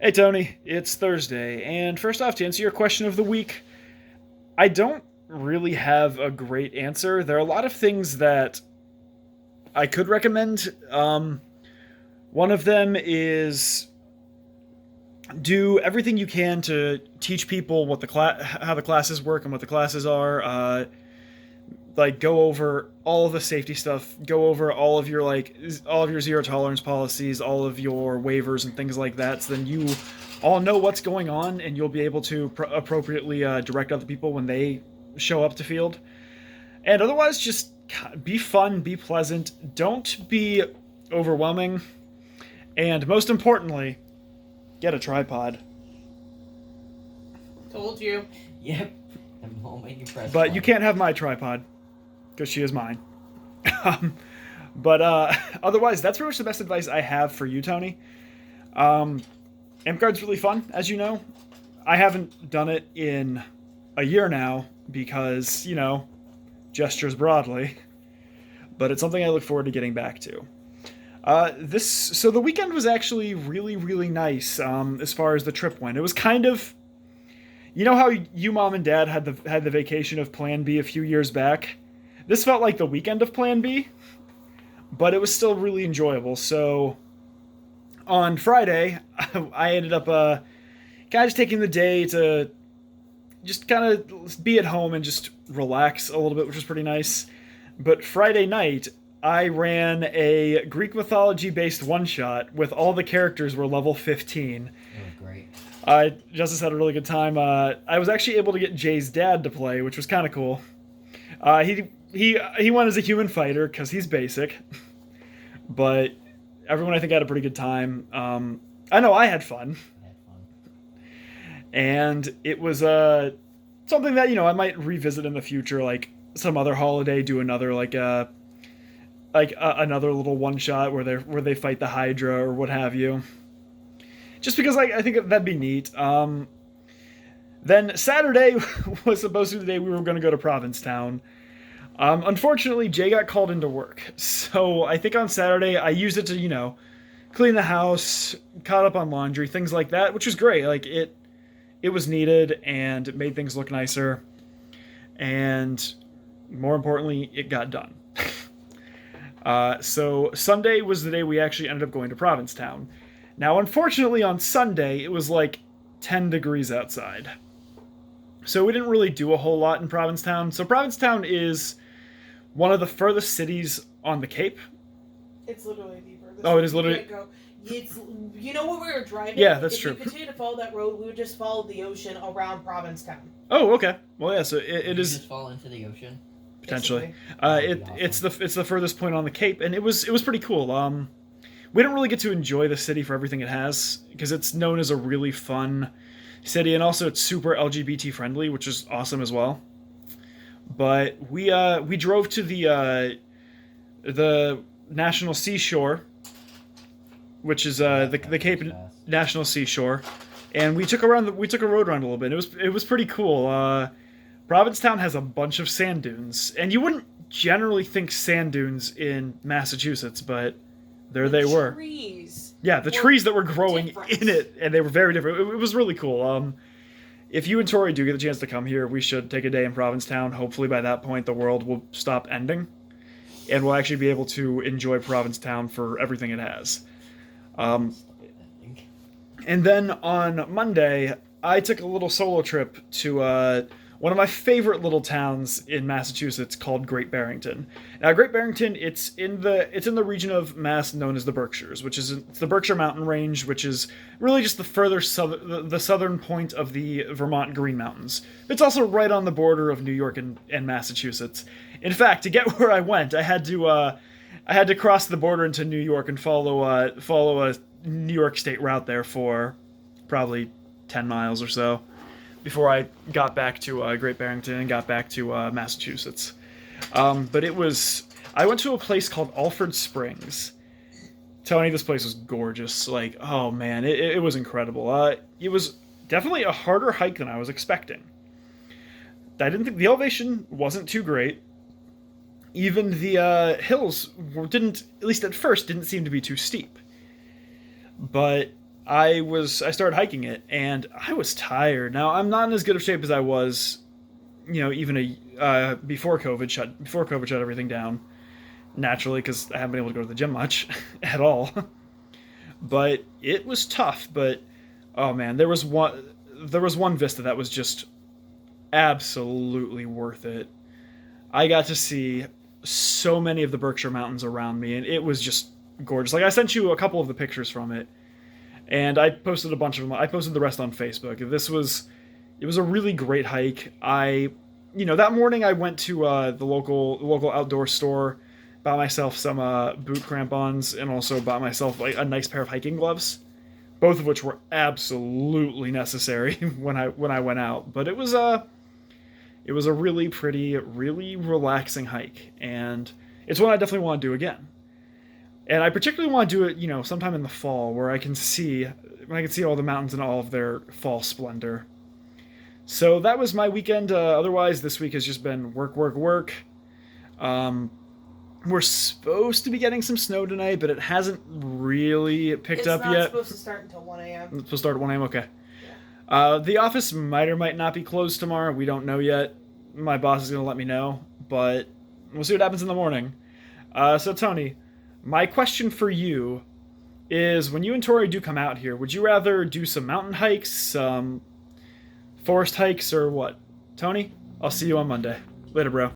Hey Tony, it's Thursday, and first off, to answer your question of the week, I don't really have a great answer. There are a lot of things that I could recommend. One of them is do everything you can to teach people what how the classes work and what the classes are. Like go over all of the safety stuff, go over all of your zero tolerance policies, all of your waivers and things like that, so then you all know what's going on and you'll be able to appropriately direct other people when they show up to field. And otherwise, just be fun, be pleasant, don't be overwhelming, and most importantly, get a tripod. Told you. Yep. The moment you press But one. you can't have my tripod because she is mine. But otherwise, that's pretty much the best advice I have for you, Tony. Amp Guard's really fun, as you know. I haven't done it in a year now because, gestures broadly. But it's something I look forward to getting back to. So the weekend was actually really, really nice as far as the trip went. It was kind of, how you, mom, and dad had the vacation of Plan B a few years back. This felt like the weekend of Plan B, but it was still really enjoyable. So on Friday, I ended up kind of just taking the day to just kind of be at home and just relax a little bit, which was pretty nice. But Friday night, I ran a Greek mythology-based one-shot with all the characters were level 15. It was great. Justice had a really good time. I was actually able to get Jay's dad to play, which was kind of cool. He went as a human fighter because he's basic, but everyone I think had a pretty good time. I know I had fun, I had fun. and it was something that I might revisit in the future, like some other holiday, do another another little one shot where they fight the Hydra or what have you. Just because I think that'd be neat. Then Saturday was supposed to be the day we were going to go to Provincetown. Unfortunately, Jay got called into work, so I think on Saturday I used it to clean the house, caught up on laundry, things like that, which was great. Like it was needed and it made things look nicer, and more importantly, it got done. So Sunday was the day we actually ended up going to Provincetown. Now, unfortunately, on Sunday, it was like 10 degrees outside. So we didn't really do a whole lot in Provincetown. So Provincetown is one of the furthest cities on the Cape. It's literally the furthest. Oh, it is You literally- can't go. It's when we were driving. Yeah, that's true. If we continued to follow that road, we would just follow the ocean around Provincetown. Oh, okay. Well, yeah. So it Did you is just fall into the ocean. potentially. That'd be It's the furthest point on the Cape, and it was pretty cool. We didn't really get to enjoy the city for everything it has because it's known as a really fun city, and also it's super LGBT friendly, which is awesome as well. But we drove to the National Seashore, which is the Cape National Seashore, and we took a road around a little bit. It was pretty cool. Provincetown has a bunch of sand dunes, and you wouldn't generally think sand dunes in Massachusetts, but there they were. Trees. Yeah, the were trees that were growing different. in it, and they were very different. It was really cool. If you and Tori do get the chance to come here, we should take a day in Provincetown. Hopefully by that point the world will stop ending, and we'll actually be able to enjoy Provincetown for everything it has. And then on Monday, I took a little solo trip to one of my favorite little towns in Massachusetts called Great Barrington. Now, Great Barrington, it's in the region of Mass known as the Berkshires, which is it's the Berkshire Mountain Range, which is really just the southern point of the Vermont Green Mountains. It's also right on the border of New York and Massachusetts. In fact, to get where I went, I had to cross the border into New York and follow a New York State route there for probably 10 miles or so before I got back to Great Barrington and got back to Massachusetts. But I went to a place called Alfred Springs. Tony, this place was gorgeous. Like, oh man, it was incredible. It was definitely a harder hike than I was expecting. I didn't think the elevation wasn't too great. Even the hills didn't, at least at first, didn't seem to be too steep. But I started hiking it, and I was tired. Now I'm not in as good of shape as I was, even before COVID shut everything down. Naturally, because I haven't been able to go to the gym much at all. But it was tough. But oh man, there was one vista that was just absolutely worth it. I got to see so many of the Berkshire Mountains around me, and it was just gorgeous. Like I sent you a couple of the pictures from it, and I posted a bunch of them. I posted the rest on Facebook. It was a really great hike. That morning I went to the local outdoor store, bought myself some boot crampons, and also bought myself like a nice pair of hiking gloves, both of which were absolutely necessary when I went out. But it was a really pretty, really relaxing hike, and it's one I definitely want to do again. And I particularly want to do it, sometime in the fall, where I can see all the mountains in all of their fall splendor. So that was my weekend. Otherwise, this week has just been work, work, work. Um, we're supposed to be getting some snow tonight, but it hasn't really picked It's up not yet. supposed to start until 1 a.m. It's supposed to start at 1 a.m. Okay. The office might or might not be closed tomorrow. We don't know yet. My boss is going to let me know, but we'll see what happens in the morning. So, Tony, my question for you is, when you and Tori do come out here, would you rather do some mountain hikes, some forest hikes, or what? Tony, I'll see you on Monday. Later, bro.